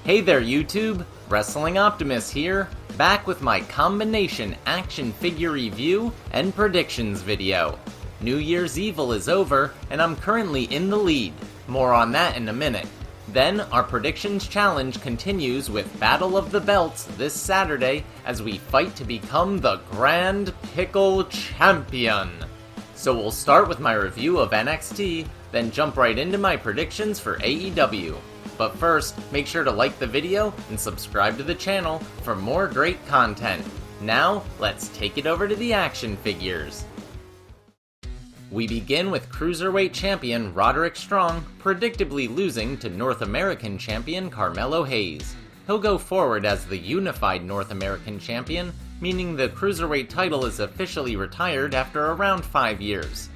Hey there YouTube, Wrestling Optimus here, back with my combination action figure review and predictions video. New Year's Evil is over, and I'm currently in the lead. More on that in a minute. Then, our predictions challenge continues with Battle of the Belts this Saturday as we fight to become the Grand Pickle Champion. So we'll start with my review of NXT, then jump right into my predictions for AEW. But first, make sure to like the video and subscribe to the channel for more great content. Now, let's take it over to the action figures. We begin with Cruiserweight Champion Roderick Strong predictably losing to North American Champion Carmelo Hayes. He'll go forward as the unified North American Champion, meaning the Cruiserweight title is officially retired after around 5 years.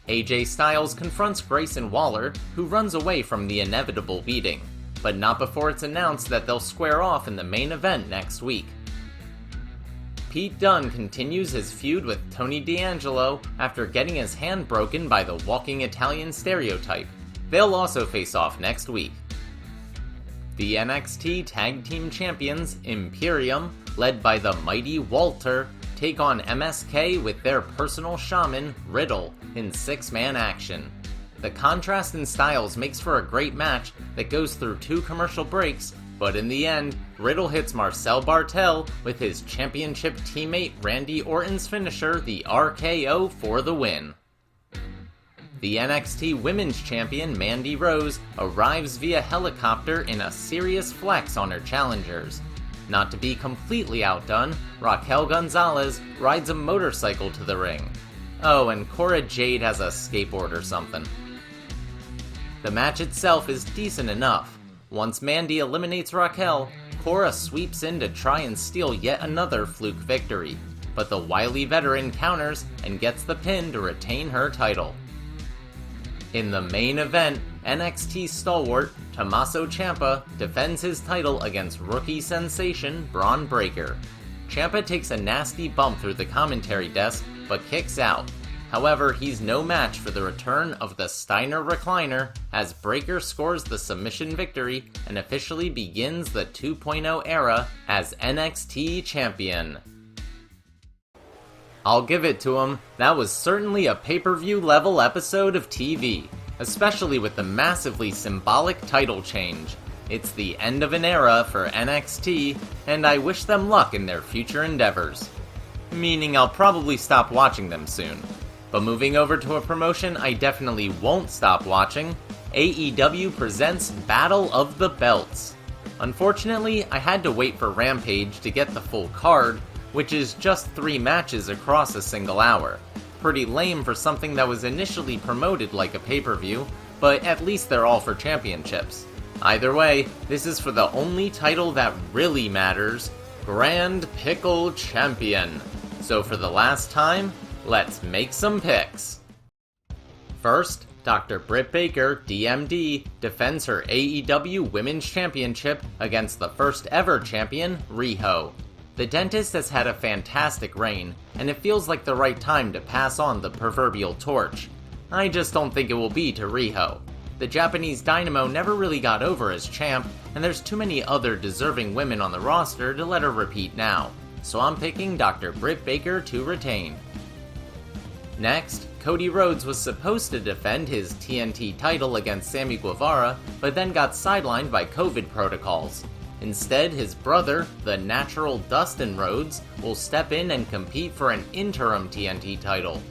AJ Styles confronts Grayson Waller, who runs away from the inevitable beating, but not before it's announced that they'll square off in the main event next week. Pete Dunne continues his feud with Tony D'Angelo after getting his hand broken by the walking Italian stereotype. They'll also face off next week. The NXT Tag Team Champions, Imperium, led by the mighty Walter, take on MSK with their personal shaman, Riddle, in 6-man action. The contrast in styles makes for a great match that goes through 2 commercial breaks, but in the end, Riddle hits Marcel Bartel with his championship teammate Randy Orton's finisher, the RKO, for the win. The NXT Women's Champion Mandy Rose arrives via helicopter in a serious flex on her challengers. Not to be completely outdone, Raquel Gonzalez rides a motorcycle to the ring. Oh, and Cora Jade has a skateboard or something. The match itself is decent enough. Once Mandy eliminates Raquel, Cora sweeps in to try and steal yet another fluke victory, but the wily veteran counters and gets the pin to retain her title. In the main event, NXT stalwart Tommaso Ciampa defends his title against rookie sensation Bron Breakker. Ciampa takes a nasty bump through the commentary desk, but kicks out. However, he's no match for the return of the Steiner Recliner as Breakker scores the submission victory and officially begins the 2.0 era as NXT champion. I'll give it to him, that was certainly a pay-per-view level episode of TV, especially with the massively symbolic title change. It's the end of an era for NXT, and I wish them luck in their future endeavors. Meaning I'll probably stop watching them soon. But moving over to a promotion I definitely won't stop watching, AEW presents Battle of the Belts. Unfortunately, I had to wait for Rampage to get the full card, which is just 3 matches across a single hour. Pretty lame for something that was initially promoted like a pay-per-view, but at least they're all for championships. Either way, this is for the only title that really matters, Grand Pickle Champion. So for the last time, let's make some picks. First, Dr. Britt Baker, DMD, defends her AEW Women's Championship against the first ever champion, Riho. The dentist has had a fantastic reign, and it feels like the right time to pass on the proverbial torch. I just don't think it will be to Riho. The Japanese Dynamo never really got over as champ, and there's too many other deserving women on the roster to let her repeat now. So I'm picking Dr. Britt Baker to retain. Next, Cody Rhodes was supposed to defend his TNT title against Sammy Guevara, but then got sidelined by COVID protocols. Instead, his brother, the natural Dustin Rhodes, will step in and compete for an interim TNT title.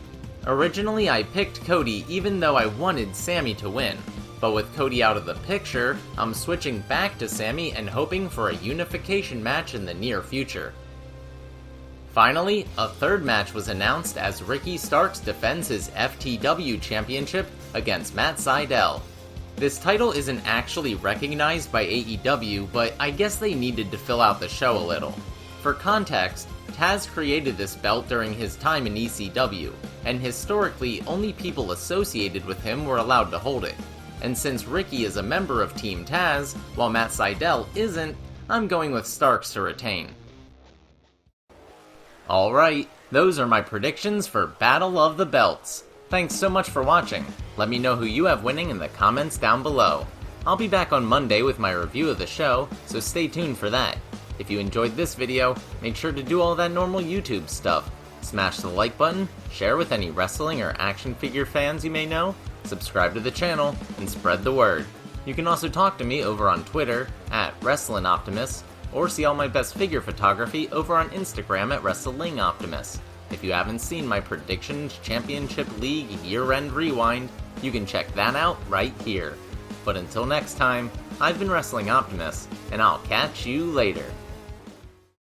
Originally, I picked Cody even though I wanted Sammy to win, but with Cody out of the picture, I'm switching back to Sammy and hoping for a unification match in the near future. Finally, a third match was announced as Ricky Starks defends his FTW championship against Matt Sydal. This title isn't actually recognized by AEW, but I guess they needed to fill out the show a little. For context, Taz created this belt during his time in ECW, and historically only people associated with him were allowed to hold it. And since Ricky is a member of Team Taz, while Matt Sydal isn't, I'm going with Starks to retain. Alright, those are my predictions for Battle of the Belts. Thanks so much for watching. Let me know who you have winning in the comments down below. I'll be back on Monday with my review of the show, so stay tuned for that. If you enjoyed this video, make sure to do all that normal YouTube stuff. Smash the like button, share with any wrestling or action figure fans you may know, subscribe to the channel, and spread the word. You can also talk to me over on Twitter, at WrestlingOptimus, or see all my best figure photography over on Instagram at WrestlingOptimus. If you haven't seen my Predictions Championship League Year-End Rewind, you can check that out right here. But until next time, I've been Wrestling Optimus, and I'll catch you later.